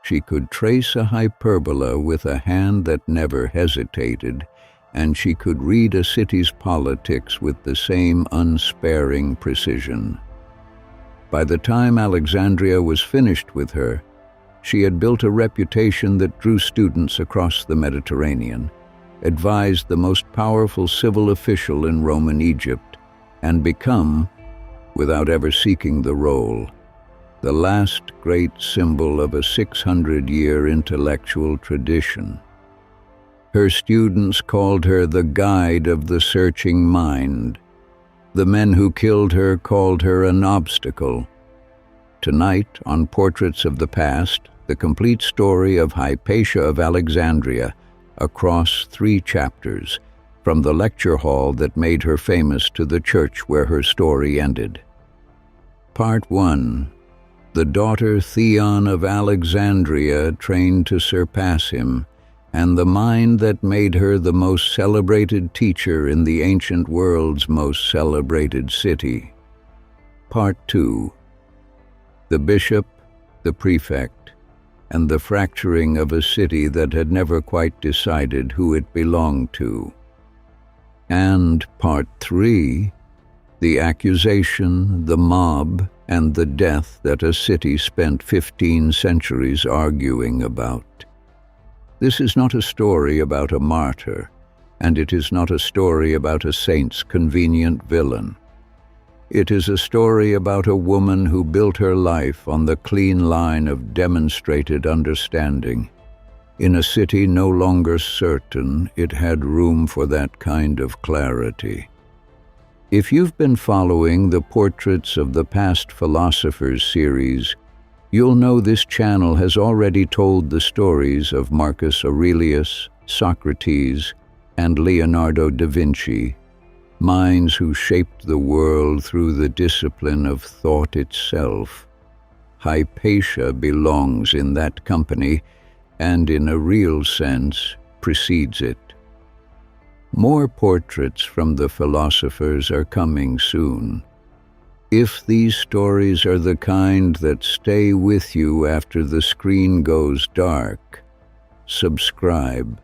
She could trace a hyperbola with a hand that never hesitated, and she could read a city's politics with the same unsparing precision. By the time Alexandria was finished with her, she had built a reputation that drew students across the Mediterranean, advised the most powerful civil official in Roman Egypt, and become, without ever seeking the role, the last great symbol of a 600-year intellectual tradition. Her students called her the guide of the searching mind. The men who killed her called her an obstacle. Tonight, on Portraits of the Past, the complete story of Hypatia of Alexandria, across 3 chapters, from the lecture hall that made her famous to the church where her story ended. Part 1. The daughter Theon of Alexandria trained to surpass him, and the mind that made her the most celebrated teacher in the ancient world's most celebrated city. Part 2. The bishop, the prefect, and the fracturing of a city that had never quite decided who it belonged to. And Part 3, the accusation, the mob, and the death that a city spent 15 centuries arguing about. This is not a story about a martyr, and it is not a story about a saint's convenient villain. It is a story about a woman who built her life on the clean line of demonstrated understanding. In a city no longer certain, it had room for that kind of clarity. If you've been following the Portraits of the Past Philosophers series, you'll know this channel has already told the stories of Marcus Aurelius, Socrates, and Leonardo da Vinci, minds who shaped the world through the discipline of thought itself. Hypatia belongs in that company, and in a real sense precedes it. More portraits from the philosophers are coming soon. If these stories are the kind that stay with you after the screen goes dark, subscribe.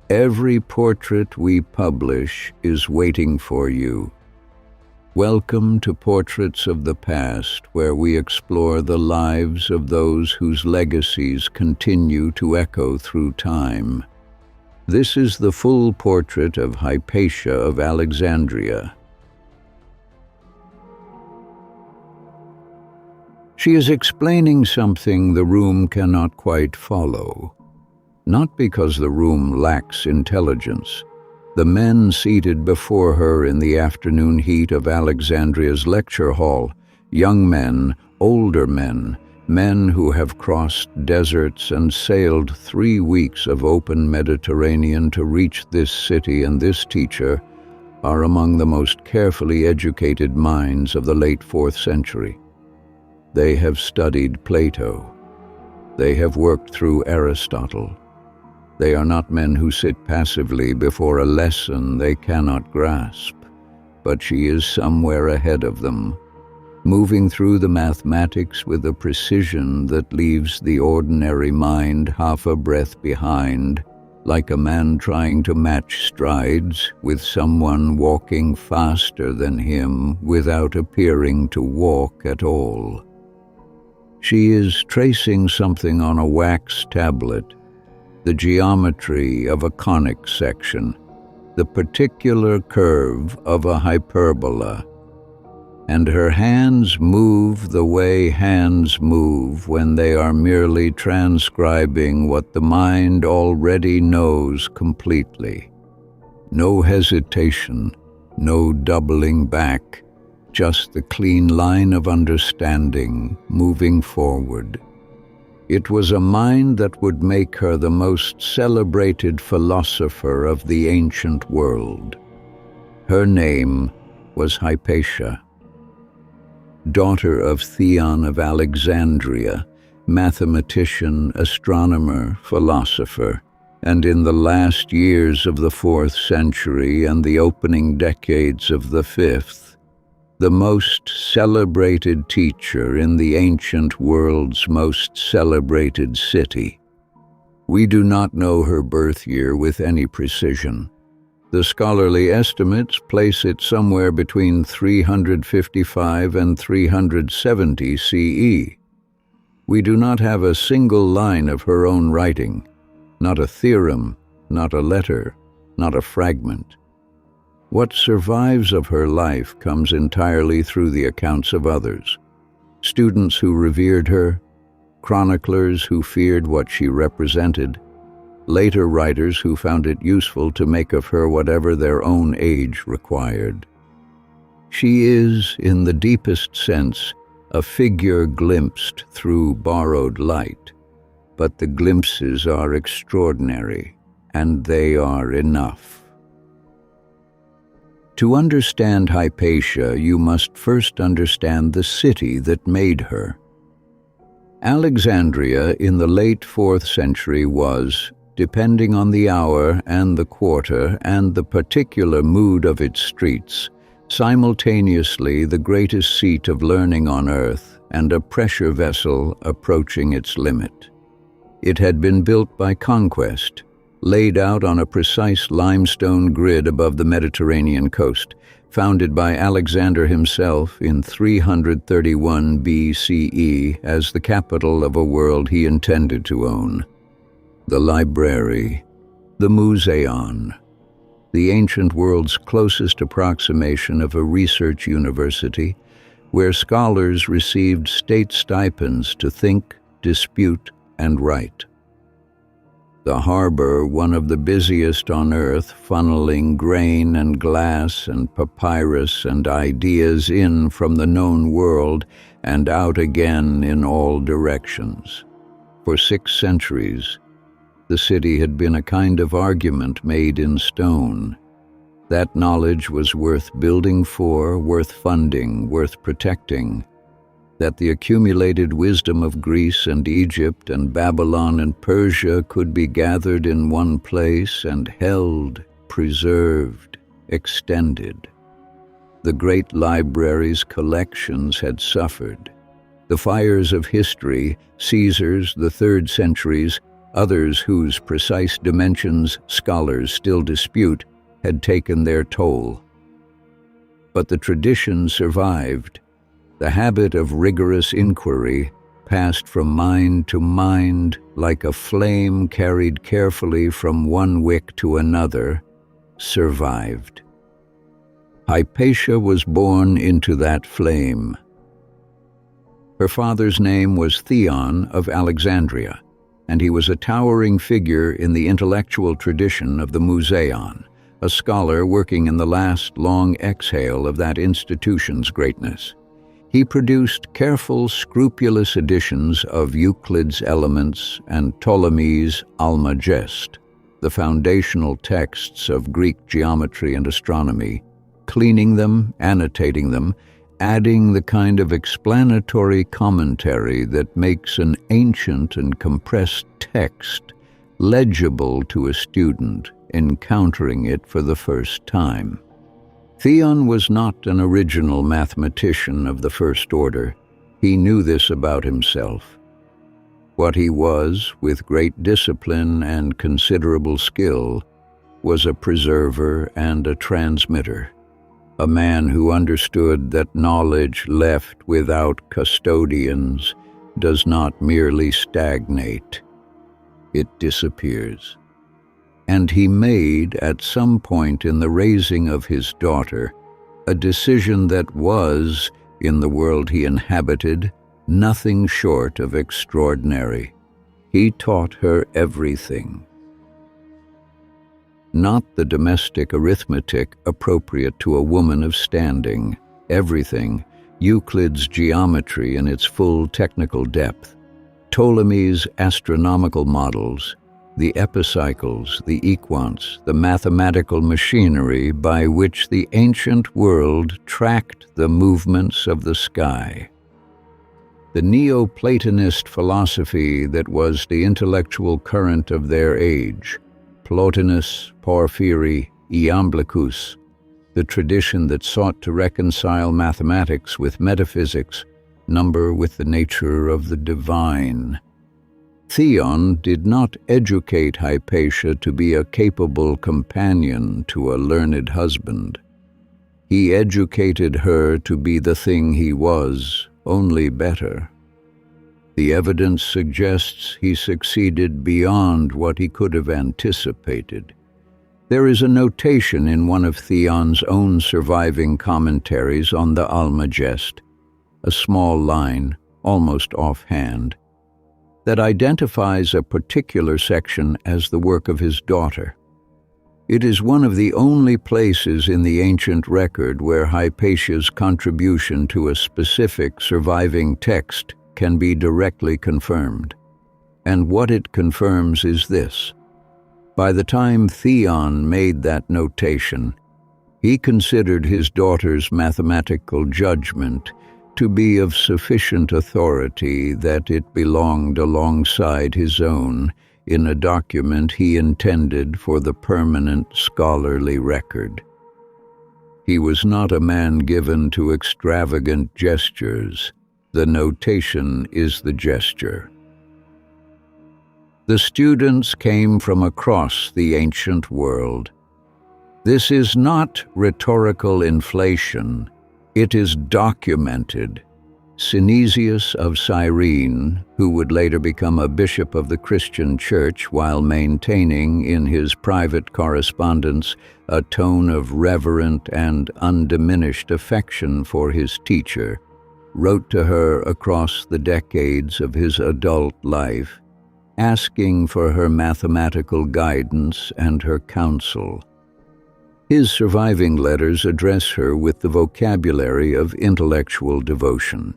Every portrait we publish is waiting for you. Welcome to Portraits of the Past, where we explore the lives of those whose legacies continue to echo through time. This is the full portrait of Hypatia of Alexandria. She is explaining something the room cannot quite follow. Not because the room lacks intelligence. The men seated before her in the afternoon heat of Alexandria's lecture hall, young men, older men, men who have crossed deserts and sailed 3 weeks of open Mediterranean to reach this city and this teacher, are among the most carefully educated minds of the late 4th century. They have studied Plato. They have worked through Aristotle. They are not men who sit passively before a lesson they cannot grasp, but she is somewhere ahead of them, moving through the mathematics with a precision that leaves the ordinary mind half a breath behind, like a man trying to match strides with someone walking faster than him without appearing to walk at all. She is tracing something on a wax tablet, the geometry of a conic section, the particular curve of a hyperbola, and her hands move the way hands move when they are merely transcribing what the mind already knows completely. No hesitation, no doubling back, just the clean line of understanding moving forward. It was a mind that would make her the most celebrated philosopher of the ancient world. Her name was Hypatia. Daughter of Theon of Alexandria, mathematician, astronomer, philosopher, and in the last years of the 4th century and the opening decades of the 5th, the most celebrated teacher in the ancient world's most celebrated city. We do not know her birth year with any precision. The scholarly estimates place it somewhere between 355 and 370 CE. We do not have a single line of her own writing, not a theorem, not a letter, not a fragment. What survives of her life comes entirely through the accounts of others, students who revered her, chroniclers who feared what she represented, later writers who found it useful to make of her whatever their own age required. She is, in the deepest sense, a figure glimpsed through borrowed light, but the glimpses are extraordinary, and they are enough. To understand Hypatia, you must first understand the city that made her. Alexandria in the late 4th century was, depending on the hour and the quarter and the particular mood of its streets, simultaneously the greatest seat of learning on earth and a pressure vessel approaching its limit. It had been built by conquest, laid out on a precise limestone grid above the Mediterranean coast, founded by Alexander himself in 331 BCE as the capital of a world he intended to own. The library, the museon, the ancient world's closest approximation of a research university, where scholars received state stipends to think, dispute, and write. The harbor, one of the busiest on earth, funneling grain and glass and papyrus and ideas in from the known world and out again in all directions. For 6 centuries, the city had been a kind of argument made in stone. That knowledge was worth building for, worth funding, worth protecting. That the accumulated wisdom of Greece and Egypt and Babylon and Persia could be gathered in one place and held, preserved, extended. The great library's collections had suffered. The fires of history, Caesar's, the 3rd centuries, others whose precise dimensions scholars still dispute, had taken their toll. But the tradition survived. The habit of rigorous inquiry, passed from mind to mind like a flame carried carefully from one wick to another, survived. Hypatia was born into that flame. Her father's name was Theon of Alexandria, and he was a towering figure in the intellectual tradition of the museon, a scholar working in the last long exhale of that institution's greatness. He produced careful, scrupulous editions of Euclid's Elements and Ptolemy's Almagest, the foundational texts of Greek geometry and astronomy, cleaning them, annotating them, adding the kind of explanatory commentary that makes an ancient and compressed text legible to a student encountering it for the first time. Theon was not an original mathematician of the first order. He knew this about himself. What he was, with great discipline and considerable skill, was a preserver and a transmitter, a man who understood that knowledge left without custodians does not merely stagnate, it disappears. And he made, at some point in the raising of his daughter, a decision that was, in the world he inhabited, nothing short of extraordinary. He taught her everything. Not the domestic arithmetic appropriate to a woman of standing, everything, Euclid's geometry in its full technical depth, Ptolemy's astronomical models, the epicycles, the equants, the mathematical machinery by which the ancient world tracked the movements of the sky. The Neoplatonist philosophy that was the intellectual current of their age, Plotinus, Porphyry, Iamblichus, the tradition that sought to reconcile mathematics with metaphysics, number with the nature of the divine. Theon did not educate Hypatia to be a capable companion to a learned husband. He educated her to be the thing he was, only better. The evidence suggests he succeeded beyond what he could have anticipated. There is a notation in one of Theon's own surviving commentaries on the Almagest, a small line, almost offhand, that identifies a particular section as the work of his daughter. It is one of the only places in the ancient record where Hypatia's contribution to a specific surviving text can be directly confirmed. And what it confirms is this: by the time Theon made that notation, he considered his daughter's mathematical judgment to be of sufficient authority that it belonged alongside his own in a document he intended for the permanent scholarly record. He was not a man given to extravagant gestures. The notation is the gesture. The students came from across the ancient world. This is not rhetorical inflation. It is documented. Synesius of Cyrene, who would later become a bishop of the Christian Church while maintaining in his private correspondence a tone of reverent and undiminished affection for his teacher, wrote to her across the decades of his adult life, asking for her mathematical guidance and her counsel. His surviving letters address her with the vocabulary of intellectual devotion.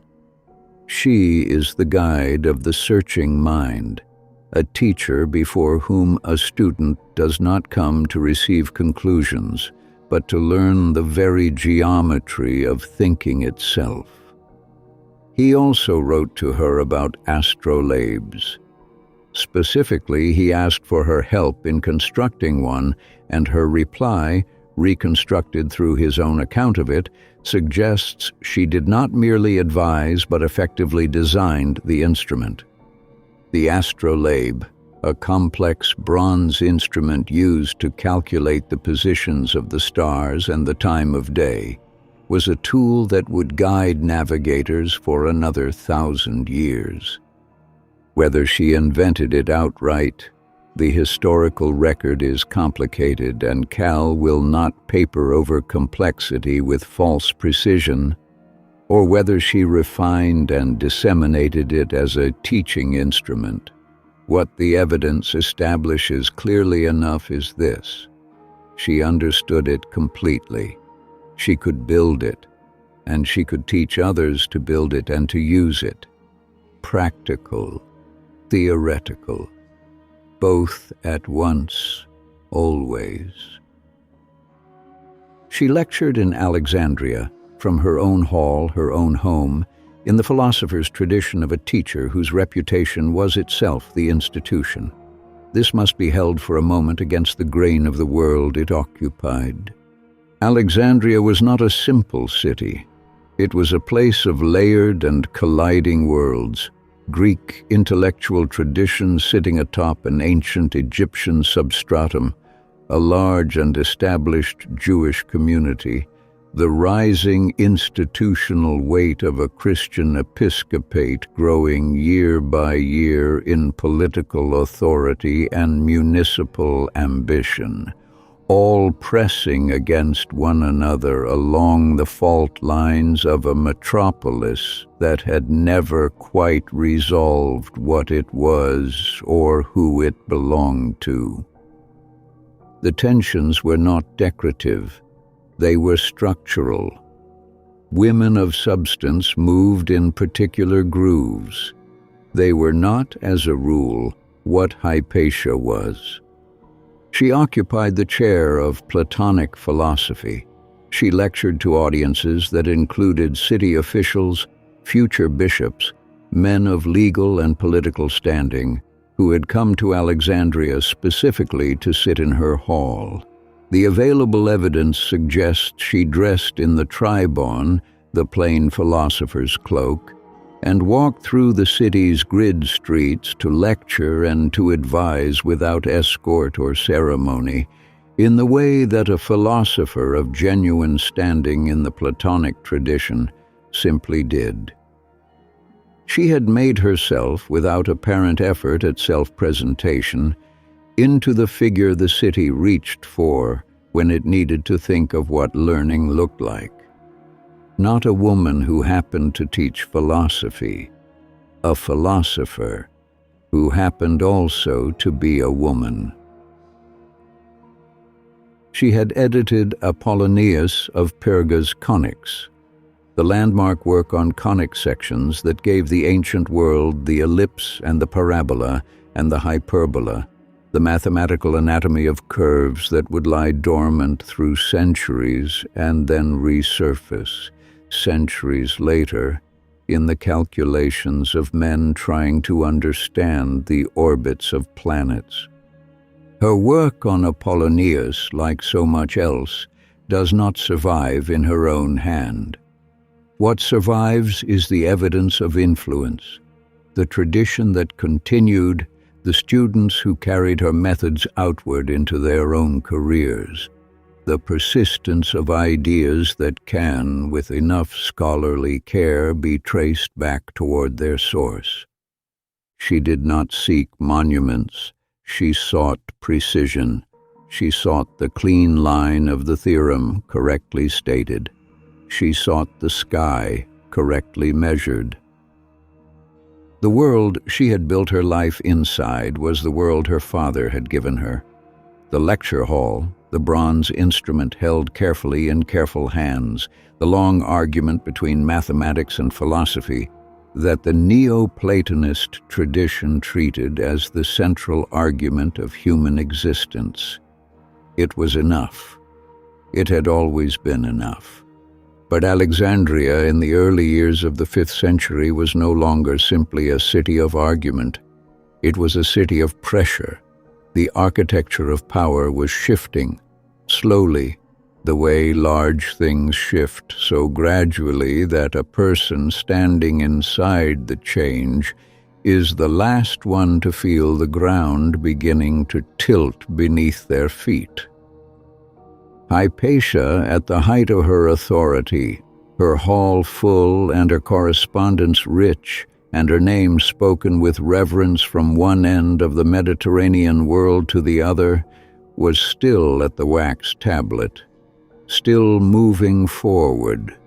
She is the guide of the searching mind, a teacher before whom a student does not come to receive conclusions, but to learn the very geometry of thinking itself. He also wrote to her about astrolabes. Specifically, he asked for her help in constructing one, and her reply, reconstructed through his own account of it, suggests she did not merely advise but effectively designed the instrument. The astrolabe, a complex bronze instrument used to calculate the positions of the stars and the time of day, was a tool that would guide navigators for another 1,000 years. Whether she invented it outright, the historical record is complicated, and Cal will not paper over complexity with false precision, or whether she refined and disseminated it as a teaching instrument. What the evidence establishes clearly enough is this: she understood it completely. She could build it, and she could teach others to build it and to use it. Practical, theoretical, both at once, always. She lectured in Alexandria, from her own hall, her own home, in the philosopher's tradition of a teacher whose reputation was itself the institution. This must be held for a moment against the grain of the world it occupied. Alexandria was not a simple city. It was a place of layered and colliding worlds, Greek intellectual tradition sitting atop an ancient Egyptian substratum, a large and established Jewish community, the rising institutional weight of a Christian episcopate growing year by year in political authority and municipal ambition, all pressing against one another along the fault lines of a metropolis that had never quite resolved what it was or who it belonged to. The tensions were not decorative. They were structural. Women of substance moved in particular grooves. They were not, as a rule, what Hypatia was. She occupied the chair of Platonic philosophy. She lectured to audiences that included city officials, future bishops, men of legal and political standing, who had come to Alexandria specifically to sit in her hall. The available evidence suggests she dressed in the tribon, the plain philosopher's cloak, and walked through the city's grid streets to lecture and to advise without escort or ceremony, in the way that a philosopher of genuine standing in the Platonic tradition simply did. She had made herself, without apparent effort at self-presentation, into the figure the city reached for when it needed to think of what learning looked like. Not a woman who happened to teach philosophy, a philosopher who happened also to be a woman. She had edited Apollonius of Perga's Conics, the landmark work on conic sections that gave the ancient world the ellipse and the parabola and the hyperbola, the mathematical anatomy of curves that would lie dormant through centuries and then resurface, centuries later, in the calculations of men trying to understand the orbits of planets. Her work on Apollonius, like so much else, does not survive in her own hand. What survives is the evidence of influence, the tradition that continued, the students who carried her methods outward into their own careers, the persistence of ideas that can, with enough scholarly care, be traced back toward their source. She did not seek monuments, she sought precision. She sought the clean line of the theorem correctly stated. She sought the sky correctly measured. The world she had built her life inside was the world her father had given her. The lecture hall, the bronze instrument held carefully in careful hands, the long argument between mathematics and philosophy that the neoplatonist tradition treated as the central argument of human existence. It was enough. It had always been enough. But Alexandria in the early years of the 5th century was no longer simply a city of argument. It was a city of pressure. The architecture of power was shifting, slowly, the way large things shift so gradually that a person standing inside the change is the last one to feel the ground beginning to tilt beneath their feet. Hypatia, at the height of her authority, her hall full and her correspondence rich, and her name spoken with reverence from one end of the Mediterranean world to the other, was still at the wax tablet, still moving forward,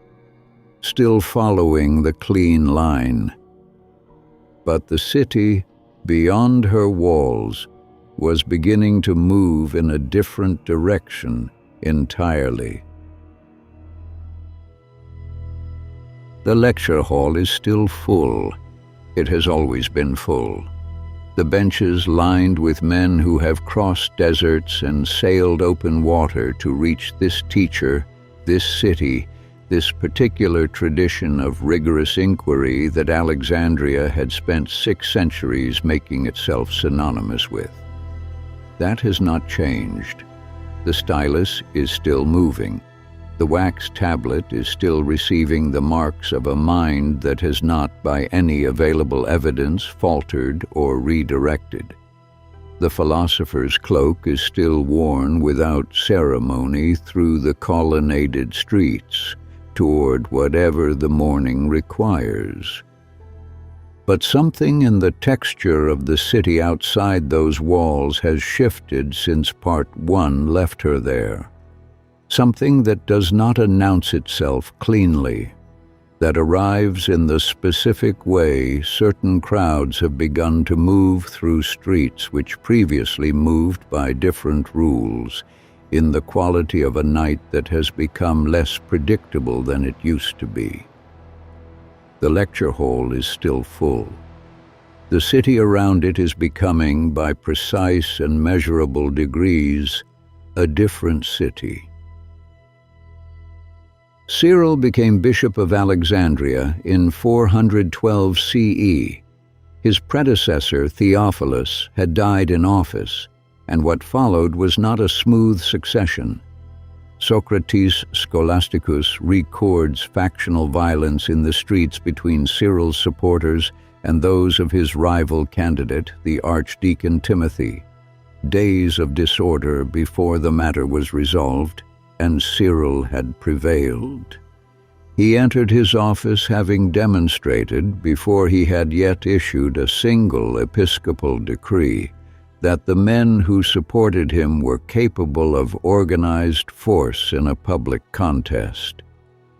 still following the clean line. But the city, beyond her walls, was beginning to move in a different direction entirely. The lecture hall is still full. It has always been full. The benches lined with men who have crossed deserts and sailed open water to reach this teacher, this city, this particular tradition of rigorous inquiry that Alexandria had spent 6 centuries making itself synonymous with. That has not changed. The stylus is still moving. The wax tablet is still receiving the marks of a mind that has not, by any available evidence, faltered or redirected. The philosopher's cloak is still worn without ceremony through the colonnaded streets, toward whatever the morning requires. But something in the texture of the city outside those walls has shifted since Part 1 left her there. Something that does not announce itself cleanly, that arrives in the specific way certain crowds have begun to move through streets which previously moved by different rules, in the quality of a night that has become less predictable than it used to be. The lecture hall is still full. The city around it is becoming, by precise and measurable degrees, a different city. Cyril became Bishop of Alexandria in 412 CE. His predecessor, Theophilus, had died in office, and what followed was not a smooth succession. Socrates Scholasticus records factional violence in the streets between Cyril's supporters and those of his rival candidate, the Archdeacon Timothy. Days of disorder before the matter was resolved, and Cyril had prevailed. He entered his office having demonstrated, before he had yet issued a single episcopal decree, that the men who supported him were capable of organized force in a public contest.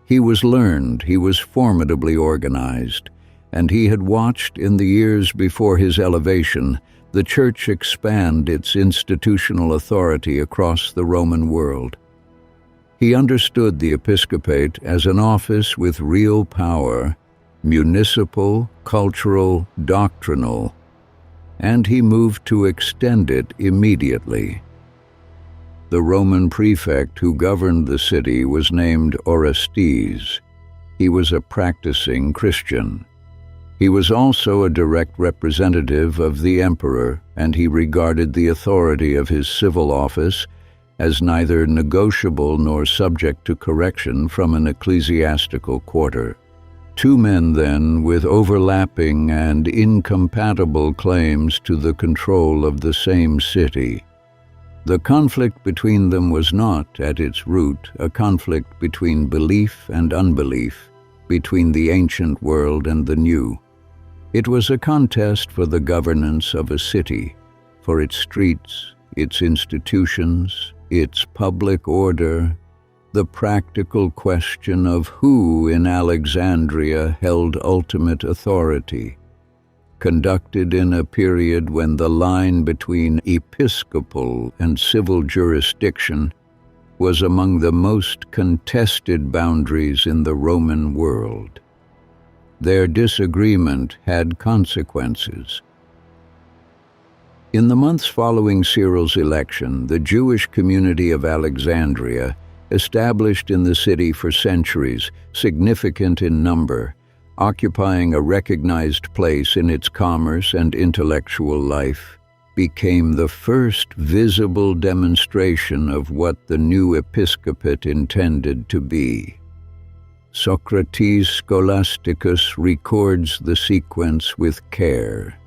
He was learned, he was formidably organized, and he had watched in the years before his elevation the Church expand its institutional authority across the Roman world. He understood the episcopate as an office with real power, municipal, cultural, doctrinal, and he moved to extend it immediately. The Roman prefect who governed the city was named Orestes. He was a practicing Christian. He was also a direct representative of the emperor, and he regarded the authority of his civil office as neither negotiable nor subject to correction from an ecclesiastical quarter. Two men, then, with overlapping and incompatible claims to the control of the same city. The conflict between them was not, at its root, a conflict between belief and unbelief, between the ancient world and the new. It was a contest for the governance of a city, for its streets, its institutions, its public order, the practical question of who in Alexandria held ultimate authority, conducted in a period when the line between episcopal and civil jurisdiction was among the most contested boundaries in the Roman world. Their disagreement had consequences. In the months following Cyril's election, the Jewish community of Alexandria, established in the city for centuries, significant in number, occupying a recognized place in its commerce and intellectual life, became the first visible demonstration of what the new episcopate intended to be. Socrates Scholasticus records the sequence with care.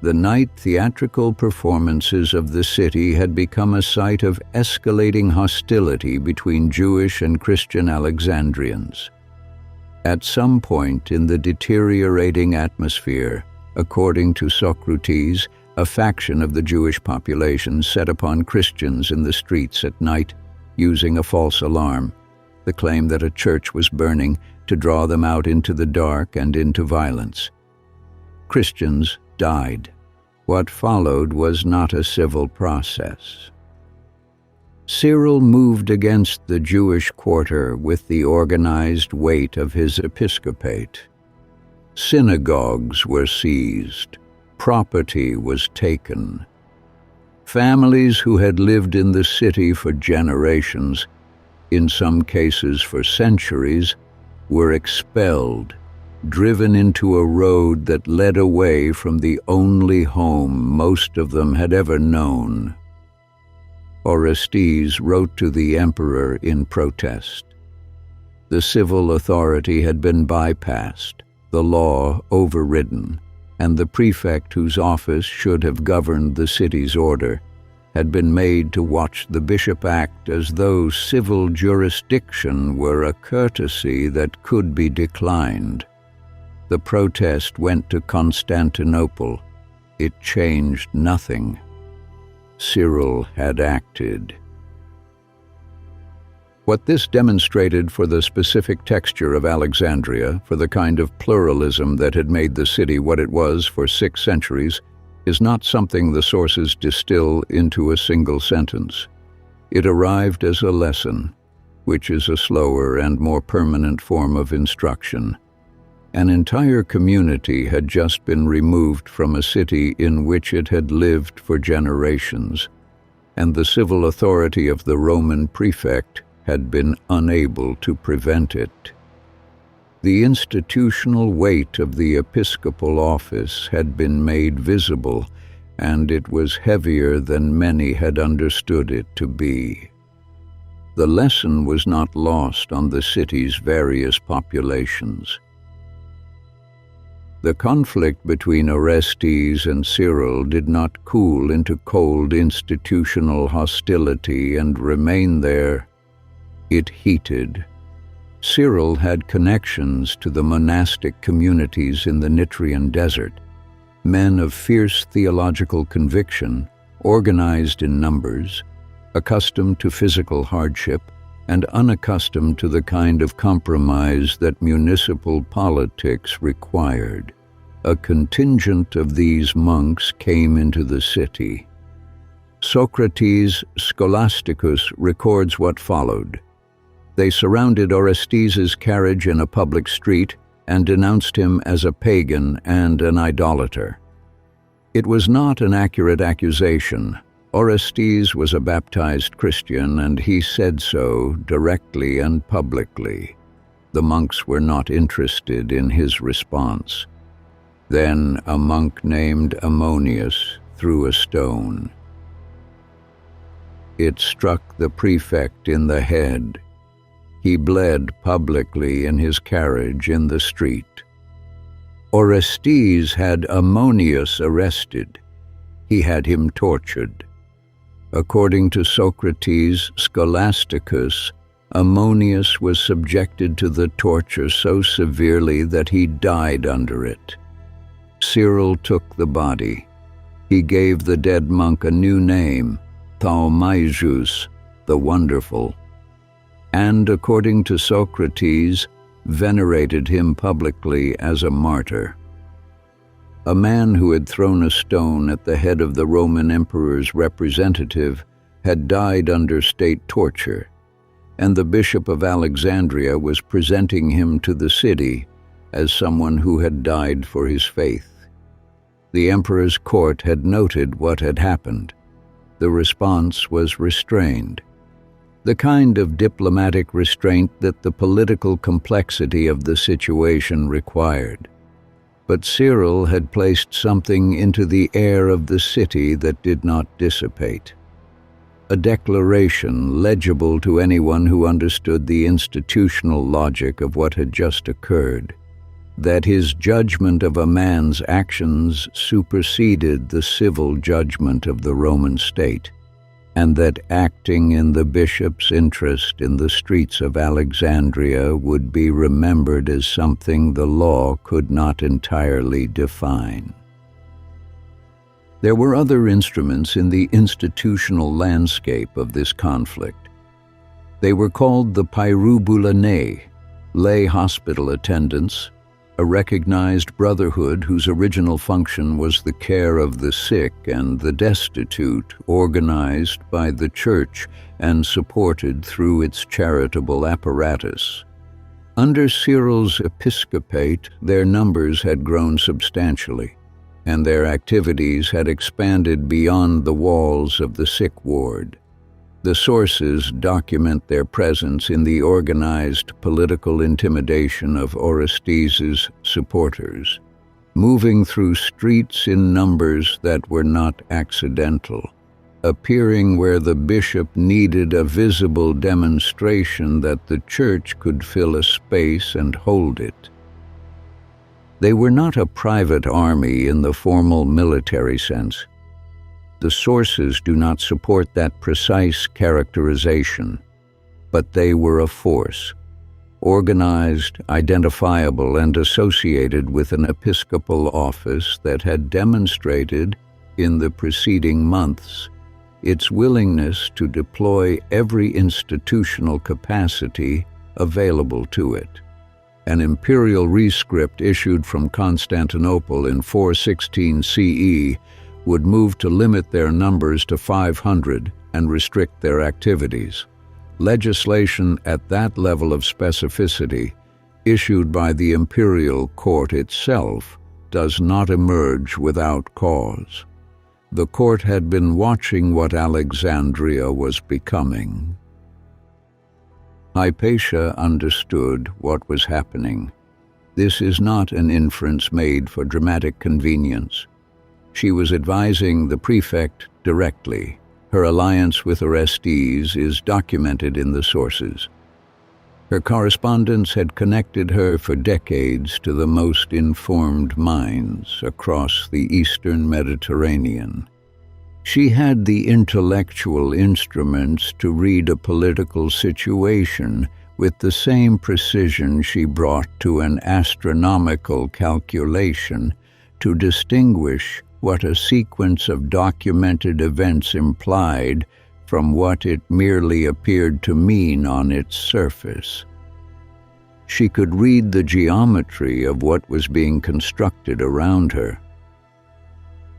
The night theatrical performances of the city had become a site of escalating hostility between Jewish and Christian Alexandrians. At some point in the deteriorating atmosphere, according to Socrates, a faction of the Jewish population set upon Christians in the streets at night, using a false alarm, the claim that a church was burning, to draw them out into the dark and into violence. Christians died. What followed was not a civil process. Cyril moved against the Jewish quarter with the organized weight of his episcopate. Synagogues were seized. Property was taken. Families who had lived in the city for generations, in some cases for centuries, were expelled, driven into a road that led away from the only home most of them had ever known. Orestes wrote to the emperor in protest. The civil authority had been bypassed, the law overridden, and the prefect whose office should have governed the city's order had been made to watch the bishop act as though civil jurisdiction were a courtesy that could be declined. The protest went to Constantinople. It changed nothing. Cyril had acted. What this demonstrated for the specific texture of Alexandria, for the kind of pluralism that had made the city what it was for 6 centuries, is not something the sources distill into a single sentence. It arrived as a lesson, which is a slower and more permanent form of instruction. An entire community had just been removed from a city in which it had lived for generations, and the civil authority of the Roman prefect had been unable to prevent it. The institutional weight of the episcopal office had been made visible, and it was heavier than many had understood it to be. The lesson was not lost on the city's various populations. The conflict between Orestes and Cyril did not cool into cold institutional hostility and remain there. It heated. Cyril had connections to the monastic communities in the Nitrian desert, men of fierce theological conviction, organized in numbers, accustomed to physical hardship, and unaccustomed to the kind of compromise that municipal politics required. A contingent of these monks came into the city. Socrates Scholasticus records what followed. They surrounded Orestes' carriage in a public street and denounced him as a pagan and an idolater. It was not an accurate accusation. Orestes was a baptized Christian, and he said so directly and publicly. The monks were not interested in his response. Then a monk named Ammonius threw a stone. It struck the prefect in the head. He bled publicly in his carriage in the street. Orestes had Ammonius arrested. He had him tortured. According to Socrates Scholasticus, Ammonius was subjected to the torture so severely that he died under it. Cyril took the body. He gave the dead monk a new name, Thaumaeus, the Wonderful, and, according to Socrates, venerated him publicly as a martyr. A man who had thrown a stone at the head of the Roman emperor's representative had died under state torture, and the Bishop of Alexandria was presenting him to the city as someone who had died for his faith. The emperor's court had noted what had happened. The response was restrained, the kind of diplomatic restraint that the political complexity of the situation required. But Cyril had placed something into the air of the city that did not dissipate. A declaration legible to anyone who understood the institutional logic of what had just occurred, that his judgment of a man's actions superseded the civil judgment of the Roman state, and that acting in the bishop's interest in the streets of Alexandria would be remembered as something the law could not entirely define. There were other instruments in the institutional landscape of this conflict. They were called the Pyrubulanae, lay hospital attendants, a recognized brotherhood whose original function was the care of the sick and the destitute, organized by the Church and supported through its charitable apparatus. Under Cyril's episcopate, their numbers had grown substantially, and their activities had expanded beyond the walls of the sick ward. The sources document their presence in the organized political intimidation of Orestes' supporters, moving through streets in numbers that were not accidental, appearing where the bishop needed a visible demonstration that the church could fill a space and hold it. They were not a private army in the formal military sense. The sources do not support that precise characterization, but they were a force, organized, identifiable, and associated with an episcopal office that had demonstrated, in the preceding months, its willingness to deploy every institutional capacity available to it. An imperial rescript issued from Constantinople in 416 CE would move to limit their numbers to 500 and restrict their activities. Legislation at that level of specificity, issued by the imperial court itself, does not emerge without cause. The court had been watching what Alexandria was becoming. Hypatia understood what was happening. This is not an inference made for dramatic convenience. She was advising the prefect directly. Her alliance with Orestes is documented in the sources. Her correspondence had connected her for decades to the most informed minds across the Eastern Mediterranean. She had the intellectual instruments to read a political situation with the same precision she brought to an astronomical calculation to distinguish what a sequence of documented events implied from what it merely appeared to mean on its surface. She could read the geometry of what was being constructed around her.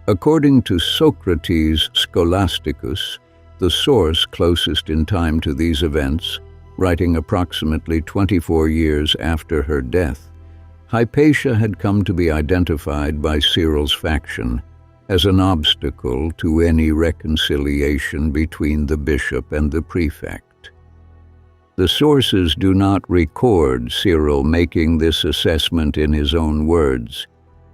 According to Socrates Scholasticus, the source closest in time to these events, writing approximately 24 years after her death, Hypatia had come to be identified by Cyril's faction as an obstacle to any reconciliation between the bishop and the prefect. The sources do not record Cyril making this assessment in his own words.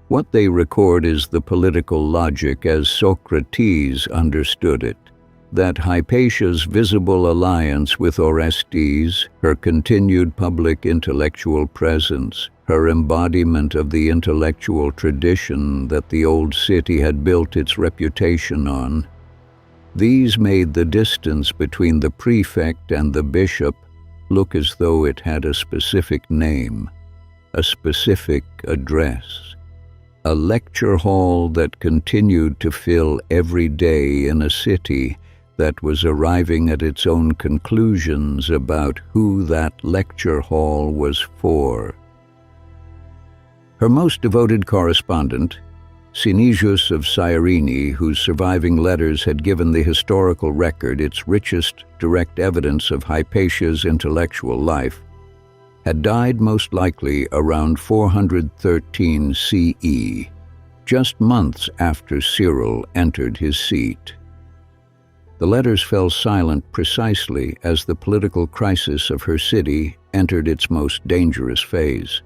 What they record is the political logic as Socrates understood it, that Hypatia's visible alliance with Orestes, her continued public intellectual presence, her embodiment of the intellectual tradition that the old city had built its reputation on, these made the distance between the prefect and the bishop look as though it had a specific name, a specific address, a lecture hall that continued to fill every day in a city that was arriving at its own conclusions about who that lecture hall was for. Her most devoted correspondent, Cynegius of Cyrene, whose surviving letters had given the historical record its richest direct evidence of Hypatia's intellectual life, had died most likely around 413 CE, just months after Cyril entered his seat. The letters fell silent precisely as the political crisis of her city entered its most dangerous phase.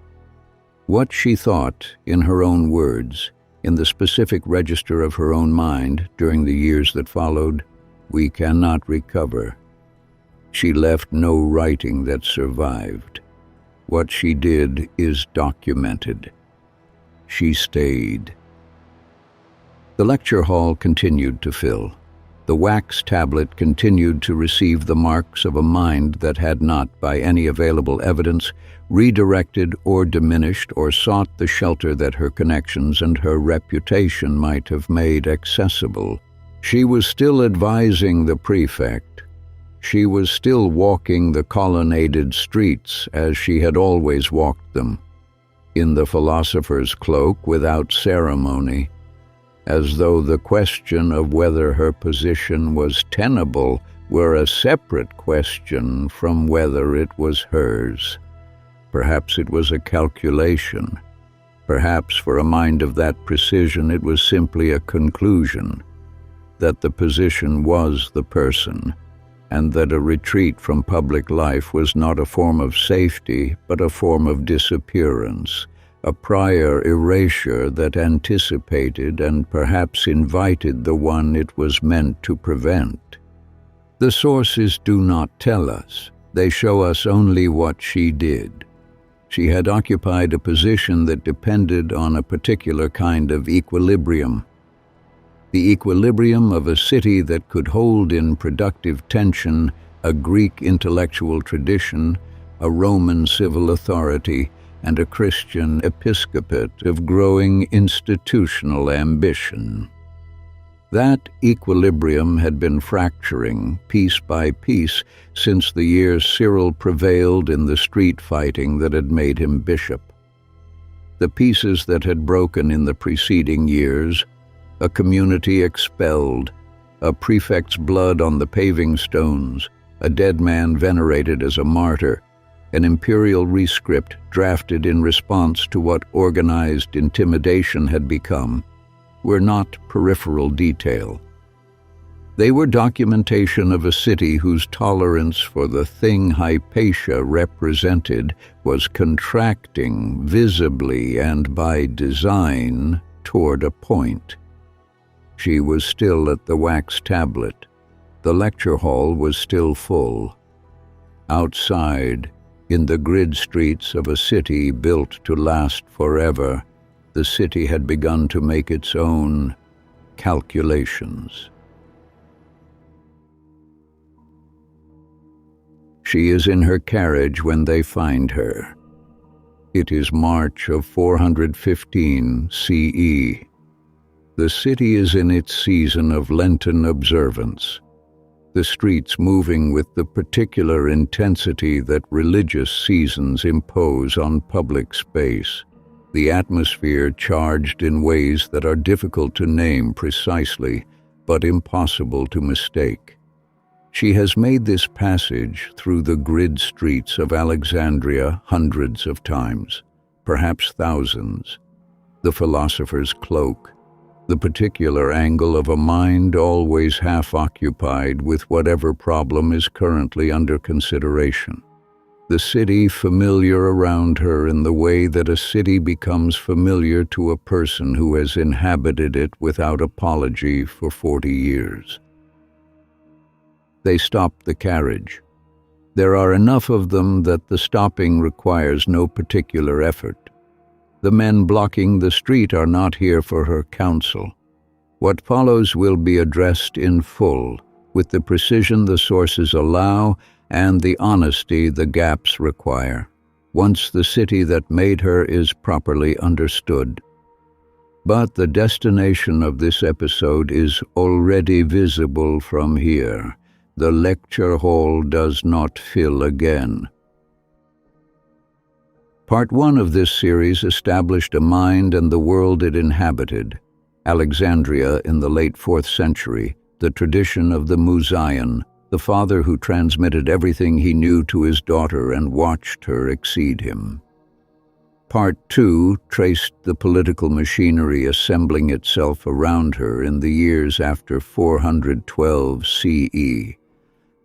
What she thought, in her own words, in the specific register of her own mind during the years that followed, we cannot recover. She left no writing that survived. What she did is documented. She stayed. The lecture hall continued to fill. The wax tablet continued to receive the marks of a mind that had not, by any available evidence, redirected or diminished or sought the shelter that her connections and her reputation might have made accessible. She was still advising the prefect. She was still walking the colonnaded streets as she had always walked them, in the philosopher's cloak without ceremony, as though the question of whether her position was tenable were a separate question from whether it was hers. Perhaps it was a calculation. Perhaps for a mind of that precision it was simply a conclusion, that the position was the person, and that a retreat from public life was not a form of safety, but a form of disappearance, a prior erasure that anticipated and perhaps invited the one it was meant to prevent. The sources do not tell us. They show us only what she did. She had occupied a position that depended on a particular kind of equilibrium. The equilibrium of a city that could hold in productive tension a Greek intellectual tradition, a Roman civil authority, and a Christian episcopate of growing institutional ambition. That equilibrium had been fracturing piece by piece since the year Cyril prevailed in the street fighting that had made him bishop. The pieces that had broken in the preceding years, a community expelled, a prefect's blood on the paving stones, a dead man venerated as a martyr, an imperial rescript drafted in response to what organized intimidation had become, were not peripheral detail. They were documentation of a city whose tolerance for the thing Hypatia represented was contracting visibly and by design toward a point. She was still at the wax tablet. The lecture hall was still full. Outside, in the grid streets of a city built to last forever, the city had begun to make its own calculations. She is in her carriage when they find her. It is March of 415 CE. The city is in its season of Lenten observance, the streets moving with the particular intensity that religious seasons impose on public space, the atmosphere charged in ways that are difficult to name precisely, but impossible to mistake. She has made this passage through the grid streets of Alexandria hundreds of times, perhaps thousands. The philosopher's cloak, the particular angle of a mind always half occupied with whatever problem is currently under consideration. The city familiar around her in the way that a city becomes familiar to a person who has inhabited it without apology for 40 years. They stop the carriage. There are enough of them that the stopping requires no particular effort. The men blocking the street are not here for her counsel. What follows will be addressed in full, with the precision the sources allow and the honesty the gaps require, once the city that made her is properly understood. But the destination of this episode is already visible from here. The lecture hall does not fill again. Part 1 of this series established a mind and the world it inhabited. Alexandria in the late 4th century, the tradition of the Musaean, the father who transmitted everything he knew to his daughter and watched her exceed him. Part 2 traced the political machinery assembling itself around her in the years after 412 CE.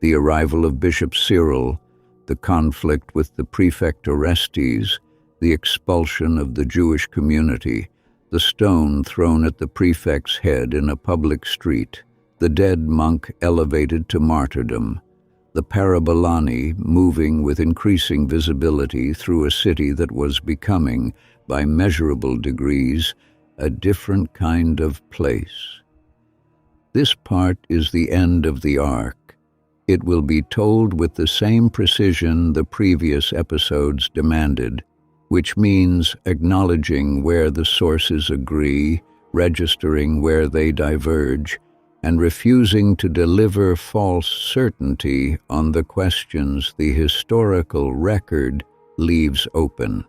The arrival of Bishop Cyril, the conflict with the Prefect Orestes, the expulsion of the Jewish community, the stone thrown at the prefect's head in a public street, the dead monk elevated to martyrdom, the parabolani moving with increasing visibility through a city that was becoming, by measurable degrees, a different kind of place. This part is the end of the arc. It will be told with the same precision the previous episodes demanded, which means acknowledging where the sources agree, registering where they diverge, and refusing to deliver false certainty on the questions the historical record leaves open.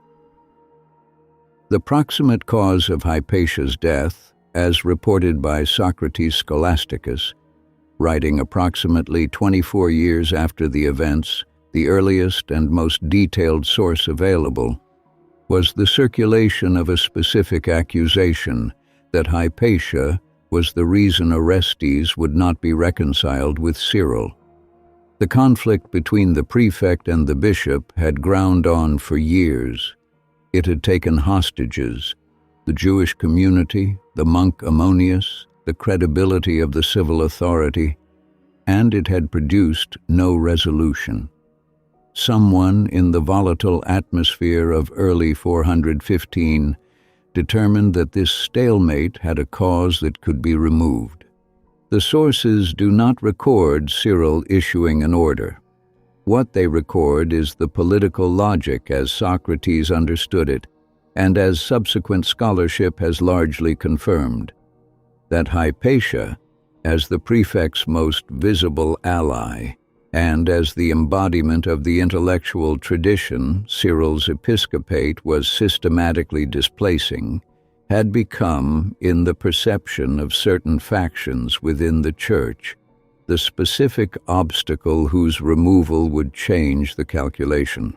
The proximate cause of Hypatia's death, as reported by Socrates Scholasticus, writing approximately 24 years after the events, the earliest and most detailed source available, was the circulation of a specific accusation that Hypatia was the reason Orestes would not be reconciled with Cyril. The conflict between the prefect and the bishop had ground on for years. It had taken hostages, the Jewish community, the monk Ammonius, the credibility of the civil authority, and it had produced no resolution. Someone in the volatile atmosphere of early 415 determined that this stalemate had a cause that could be removed. The sources do not record Cyril issuing an order. What they record is the political logic as Socrates understood it, and as subsequent scholarship has largely confirmed, that Hypatia, as the prefect's most visible ally, and as the embodiment of the intellectual tradition Cyril's episcopate was systematically displacing, had become, in the perception of certain factions within the Church, the specific obstacle whose removal would change the calculation.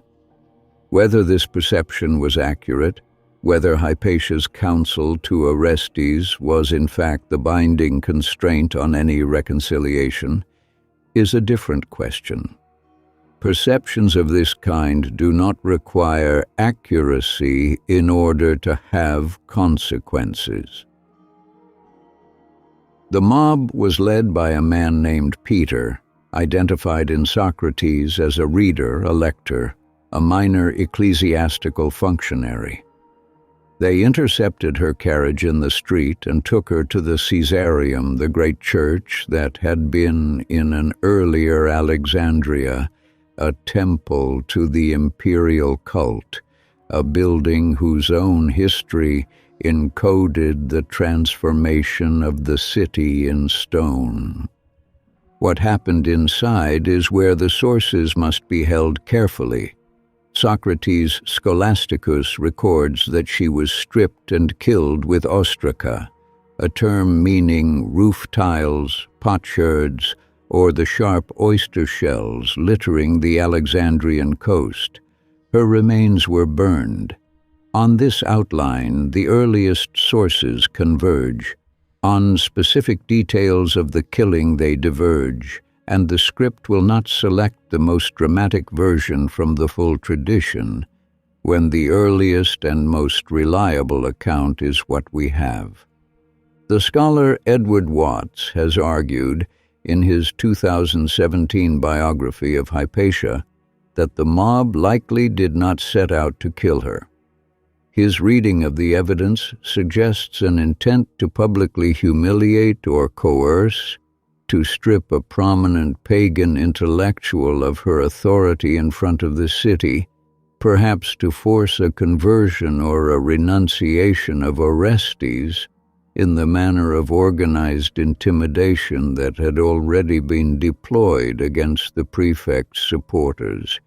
Whether this perception was accurate, whether Hypatia's counsel to Orestes was in fact the binding constraint on any reconciliation, is a different question. Perceptions of this kind do not require accuracy in order to have consequences. The mob was led by a man named Peter, identified in Socrates as a reader, a lector, a minor ecclesiastical functionary. They intercepted her carriage in the street and took her to the Caesareum, the great church that had been, in an earlier Alexandria, a temple to the imperial cult, a building whose own history encoded the transformation of the city in stone. What happened inside is where the sources must be held carefully. Socrates Scholasticus records that she was stripped and killed with ostraca, a term meaning roof tiles, potsherds, or the sharp oyster shells littering the Alexandrian coast. Her remains were burned. On this outline, the earliest sources converge. On specific details of the killing they diverge, and the script will not select the most dramatic version from the full tradition, when the earliest and most reliable account is what we have. The scholar Edward Watts has argued, in his 2017 biography of Hypatia, that the mob likely did not set out to kill her. His reading of the evidence suggests an intent to publicly humiliate or coerce, to strip a prominent pagan intellectual of her authority in front of the city, perhaps to force a conversion or a renunciation of Orestes in the manner of organized intimidation that had already been deployed against the Prefect's supporters.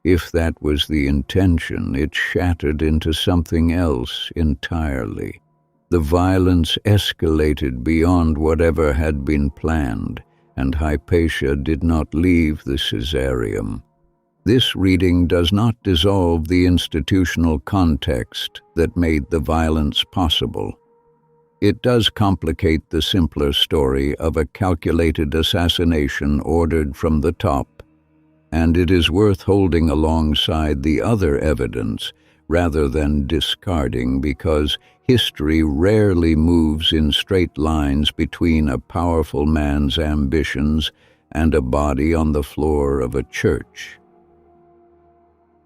If that was the intention, it shattered into something else entirely. The violence escalated beyond whatever had been planned, and Hypatia did not leave the Caesareum. This reading does not dissolve the institutional context that made the violence possible. It does complicate the simpler story of a calculated assassination ordered from the top, and it is worth holding alongside the other evidence rather than discarding, because history rarely moves in straight lines between a powerful man's ambitions and a body on the floor of a church.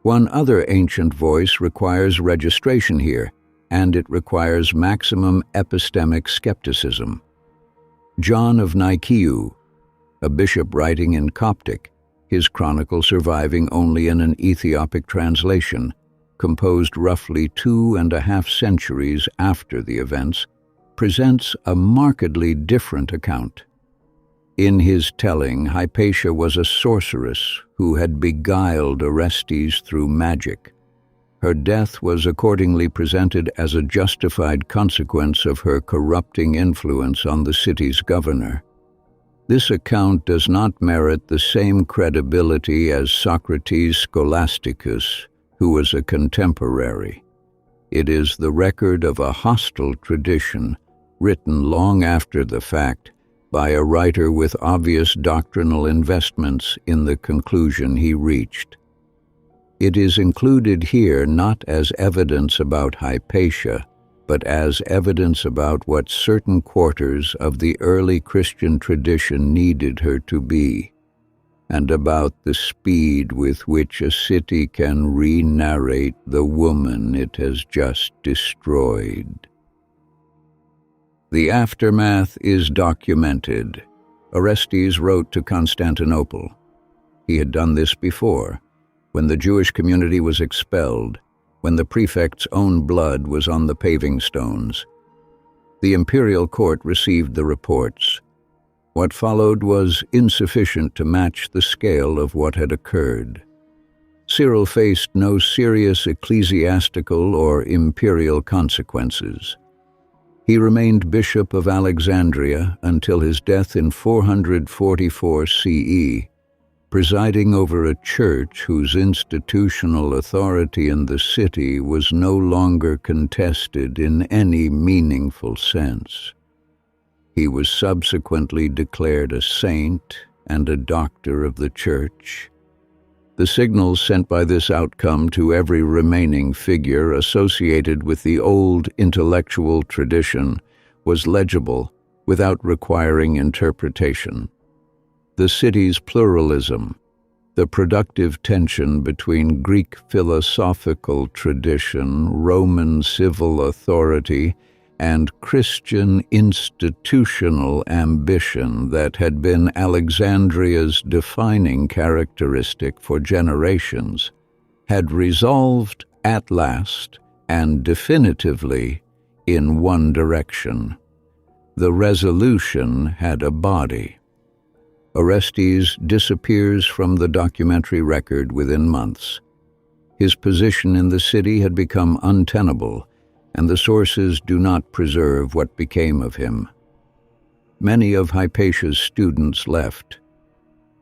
One other ancient voice requires registration here, and it requires maximum epistemic skepticism. John of Nicaea, a bishop writing in Coptic, his chronicle surviving only in an Ethiopic translation, composed roughly 2.5 centuries after the events, presents a markedly different account. In his telling, Hypatia was a sorceress who had beguiled Orestes through magic. Her death was accordingly presented as a justified consequence of her corrupting influence on the city's governor. This account does not merit the same credibility as Socrates Scholasticus, who was a contemporary. It is the record of a hostile tradition, written long after the fact, by a writer with obvious doctrinal investments in the conclusion he reached. It is included here not as evidence about Hypatia, but as evidence about what certain quarters of the early Christian tradition needed her to be, and about the speed with which a city can re-narrate the woman it has just destroyed. The aftermath is documented. Orestes wrote to Constantinople. He had done this before, when the Jewish community was expelled, when the prefect's own blood was on the paving stones. The imperial court received the reports. What followed was insufficient to match the scale of what had occurred. Cyril faced no serious ecclesiastical or imperial consequences. He remained Bishop of Alexandria until his death in 444 CE, presiding over a church whose institutional authority in the city was no longer contested in any meaningful sense. He was subsequently declared a saint and a doctor of the church. The signals sent by this outcome to every remaining figure associated with the old intellectual tradition was legible, without requiring interpretation. The city's pluralism, the productive tension between Greek philosophical tradition, Roman civil authority, and Christian institutional ambition that had been Alexandria's defining characteristic for generations, had resolved at last and definitively in one direction. The resolution had a body. Orestes disappears from the documentary record within months. His position in the city had become untenable, and the sources do not preserve what became of him. Many of Hypatia's students left.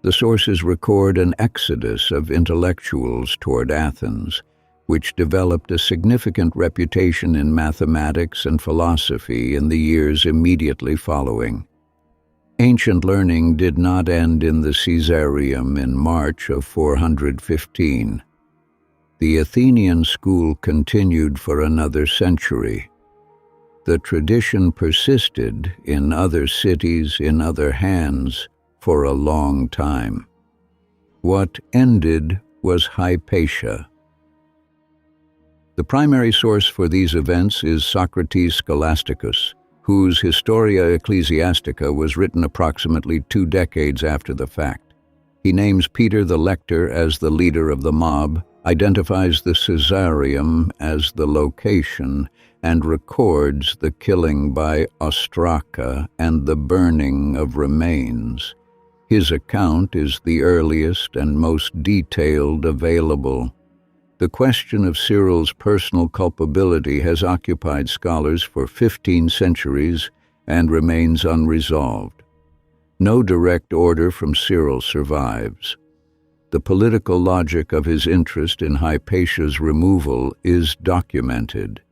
The sources record an exodus of intellectuals toward Athens, which developed a significant reputation in mathematics and philosophy in the years immediately following. Ancient learning did not end in the Caesareum in March of 415. The Athenian school continued for another century. The tradition persisted in other cities, in other hands, for a long time. What ended was Hypatia. The primary source for these events is Socrates Scholasticus, whose Historia Ecclesiastica was written approximately 2 decades after the fact. He names Peter the lector as the leader of the mob, identifies the Caesareum as the location, and records the killing by ostraca and the burning of remains. His account is the earliest and most detailed available. The question of Cyril's personal culpability has occupied scholars for 15 centuries and remains unresolved. No direct order from Cyril survives. The political logic of his interest in Hypatia's removal is documented.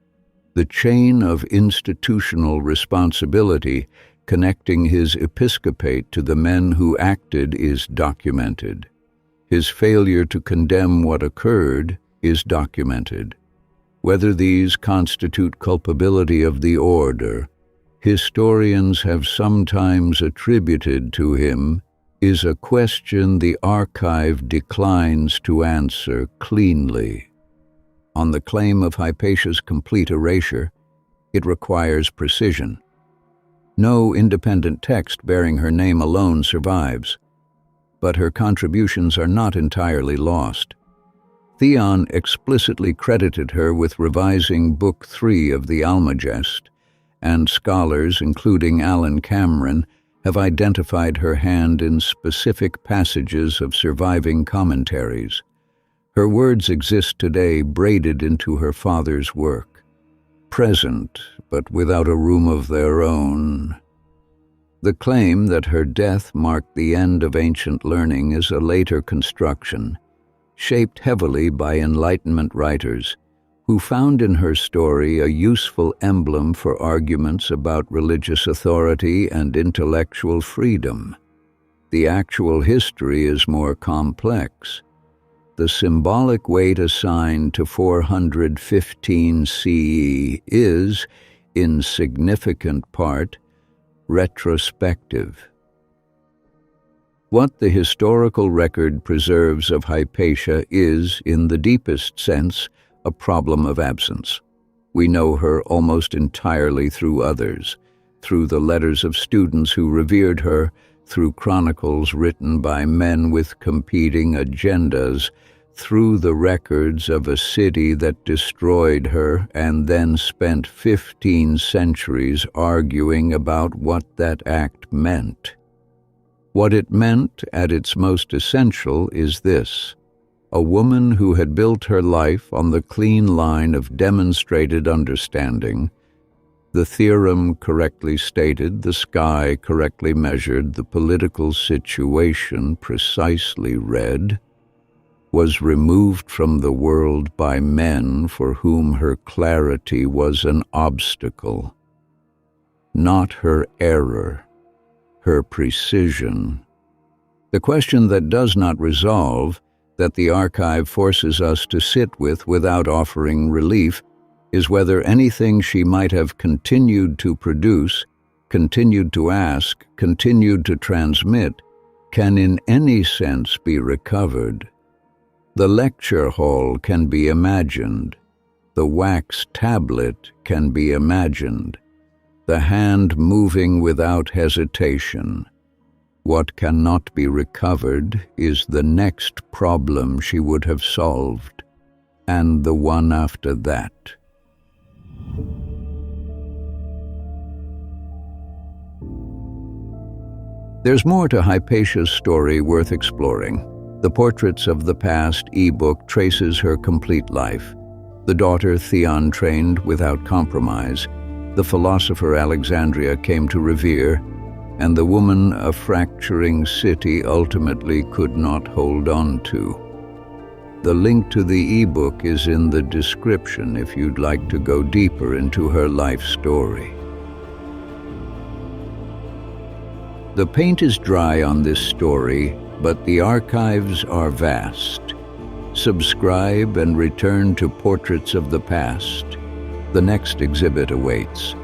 The chain of institutional responsibility connecting his episcopate to the men who acted is documented. His failure to condemn what occurred is documented. Whether these constitute culpability of the order, historians have sometimes attributed to him, is a question the archive declines to answer cleanly. On the claim of Hypatia's complete erasure, it requires precision. No independent text bearing her name alone survives, but her contributions are not entirely lost. Theon explicitly credited her with revising Book 3 of the Almagest, and scholars, including Alan Cameron, have identified her hand in specific passages of surviving commentaries. Her words exist today braided into her father's work, present but without a room of their own. The claim that her death marked the end of ancient learning is a later construction, shaped heavily by Enlightenment writers, who found in her story a useful emblem for arguments about religious authority and intellectual freedom. The actual history is more complex. The symbolic weight assigned to 415 CE is, in significant part, retrospective. What the historical record preserves of Hypatia is, in the deepest sense, a problem of absence. We know her almost entirely through others, through the letters of students who revered her, through chronicles written by men with competing agendas, through the records of a city that destroyed her and then spent 15 centuries arguing about what that act meant. What it meant at its most essential is this: a woman who had built her life on the clean line of demonstrated understanding, the theorem correctly stated, the sky correctly measured, the political situation precisely read, was removed from the world by men for whom her clarity was an obstacle. Not her error, her precision. The question that does not resolve, that the archive forces us to sit with without offering relief, is whether anything she might have continued to produce continued to ask, continued to transmit, can in any sense be recovered. The lecture hall can be imagined. The wax tablet can be imagined. The hand moving without hesitation. What cannot be recovered is the next problem she would have solved, and the one after that. There's more to Hypatia's story worth exploring. The Portraits of the Past e-book traces her complete life. The daughter Theon trained without compromise. The philosopher Alexandria came to revere, and the woman a fracturing city ultimately could not hold on to. The link to the e-book is in the description if you'd like to go deeper into her life story. The paint is dry on this story, but the archives are vast. Subscribe and return to Portraits of the Past. The next exhibit awaits.